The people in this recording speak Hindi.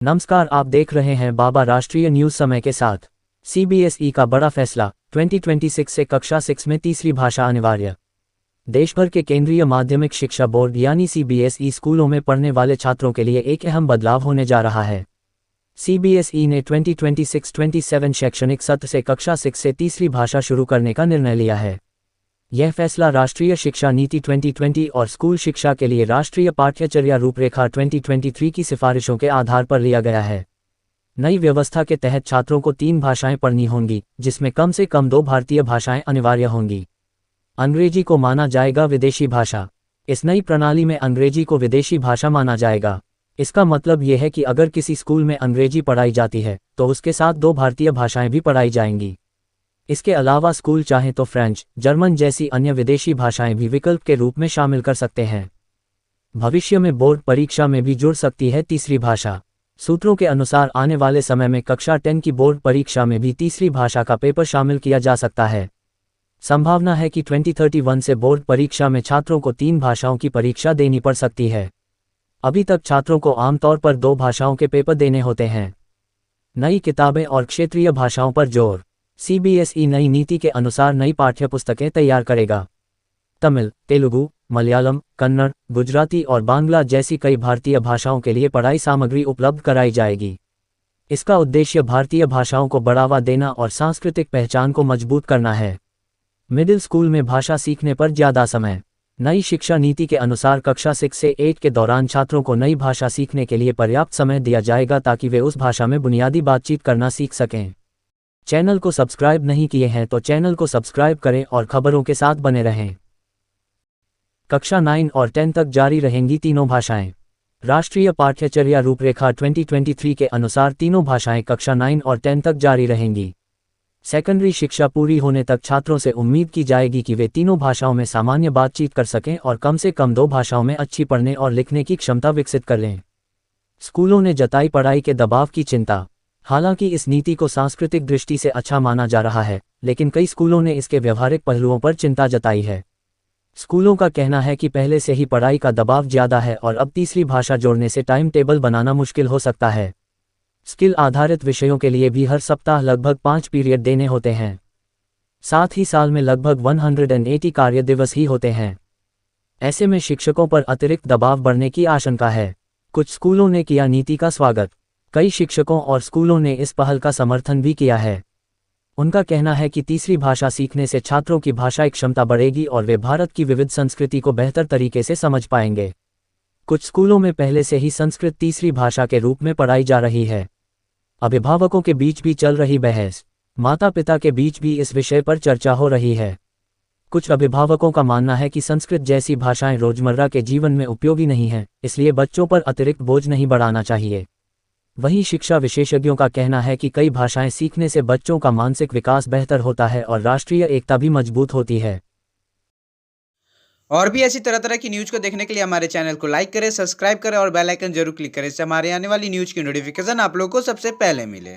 नमस्कार, आप देख रहे हैं बाबा राष्ट्रीय न्यूज समय के साथ। सीबीएसई का बड़ा फैसला, 2026 से कक्षा 6 में तीसरी भाषा अनिवार्य। देश भर के केंद्रीय माध्यमिक शिक्षा बोर्ड यानी सीबीएसई स्कूलों में पढ़ने वाले छात्रों के लिए एक अहम बदलाव होने जा रहा है। सीबीएसई ने 2026-27 शैक्षणिक सत्र से कक्षा 6 से तीसरी भाषा शुरू करने का निर्णय लिया है। यह फैसला राष्ट्रीय शिक्षा नीति 2020 और स्कूल शिक्षा के लिए राष्ट्रीय पाठ्यचर्या रूपरेखा 2023 की सिफारिशों के आधार पर लिया गया है। नई व्यवस्था के तहत छात्रों को 3 भाषाएं पढ़नी होंगी, जिसमें कम से कम 2 भारतीय भाषाएं अनिवार्य होंगी। अंग्रेजी को माना जाएगा विदेशी भाषा। इस नई प्रणाली में अंग्रेजी को विदेशी भाषा माना जाएगा। इसका मतलब यह है कि अगर किसी स्कूल में अंग्रेजी पढ़ाई जाती है तो उसके साथ 2 भारतीय भाषाएं भी पढ़ाई जाएंगी। इसके अलावा स्कूल चाहें तो फ्रेंच, जर्मन जैसी अन्य विदेशी भाषाएं भी विकल्प के रूप में शामिल कर सकते हैं। भविष्य में बोर्ड परीक्षा में भी जुड़ सकती है तीसरी भाषा। सूत्रों के अनुसार आने वाले समय में कक्षा 10 की बोर्ड परीक्षा में भी तीसरी भाषा का पेपर शामिल किया जा सकता है। संभावना है कि 2031 से बोर्ड परीक्षा में छात्रों को 3 भाषाओं की परीक्षा देनी पड़ सकती है। अभी तक छात्रों को आमतौर पर 2 भाषाओं के पेपर देने होते हैं। नई किताबें और क्षेत्रीय भाषाओं पर जोर। सीबीएसई नई नीति के अनुसार नई पाठ्यपुस्तकें तैयार करेगा। तमिल, तेलुगु, मलयालम, कन्नड़, गुजराती और बांग्ला जैसी कई भारतीय भाषाओं के लिए पढ़ाई सामग्री उपलब्ध कराई जाएगी। इसका उद्देश्य भारतीय भाषाओं को बढ़ावा देना और सांस्कृतिक पहचान को मजबूत करना है। मिडिल स्कूल में भाषा सीखने पर ज़्यादा समय। नई शिक्षा नीति के अनुसार कक्षा 6 से 8 के दौरान छात्रों को नई भाषा सीखने के लिए पर्याप्त समय दिया जाएगा ताकि वे उस भाषा में बुनियादी बातचीत करना सीख सकें। चैनल को सब्सक्राइब नहीं किए हैं तो चैनल को सब्सक्राइब करें और खबरों के साथ बने रहें। कक्षा 9 और 10 तक जारी रहेंगी तीनों भाषाएं। राष्ट्रीय पाठ्यचर्या रूपरेखा 2023 के अनुसार तीनों भाषाएं कक्षा 9 और 10 तक जारी रहेंगी। सेकेंडरी शिक्षा पूरी होने तक छात्रों से उम्मीद की जाएगी कि वे तीनों भाषाओं में सामान्य बातचीत कर सकें और कम से कम 2 भाषाओं में अच्छी पढ़ने और लिखने की क्षमता विकसित कर लें। स्कूलों ने जताई पढ़ाई के दबाव की चिंता। हालांकि इस नीति को सांस्कृतिक दृष्टि से अच्छा माना जा रहा है, लेकिन कई स्कूलों ने इसके व्यवहारिक पहलुओं पर चिंता जताई है। स्कूलों का कहना है कि पहले से ही पढ़ाई का दबाव ज़्यादा है और अब तीसरी भाषा जोड़ने से टाइम टेबल बनाना मुश्किल हो सकता है। स्किल आधारित विषयों के लिए भी हर सप्ताह लगभग 5 पीरियड देने होते हैं। साथ ही साल में लगभग 180 कार्य दिवस ही होते हैं। ऐसे में शिक्षकों पर अतिरिक्त दबाव बढ़ने की आशंका है। कुछ स्कूलों ने किया नीति का स्वागत। कई शिक्षकों और स्कूलों ने इस पहल का समर्थन भी किया है। उनका कहना है कि तीसरी भाषा सीखने से छात्रों की भाषाई क्षमता बढ़ेगी और वे भारत की विविध संस्कृति को बेहतर तरीके से समझ पाएंगे। कुछ स्कूलों में पहले से ही संस्कृत तीसरी भाषा के रूप में पढ़ाई जा रही है। अभिभावकों के बीच भी चल रही बहस। माता पिता के बीच भी इस विषय पर चर्चा हो रही है। कुछ अभिभावकों का मानना है कि संस्कृत जैसी भाषाएं रोजमर्रा के जीवन में उपयोगी नहीं हैं, इसलिए बच्चों पर अतिरिक्त बोझ नहीं बढ़ाना चाहिए। वहीं शिक्षा विशेषज्ञों का कहना है कि कई भाषाएं सीखने से बच्चों का मानसिक विकास बेहतर होता है और राष्ट्रीय एकता भी मजबूत होती है। और भी ऐसी तरह तरह की न्यूज़ को देखने के लिए हमारे चैनल को लाइक करें, सब्सक्राइब करें और बेल आइकन जरूर क्लिक करें। इससे हमारे आने वाली न्यूज़ की नोटिफिकेशन आप लोगों को सबसे पहले मिले।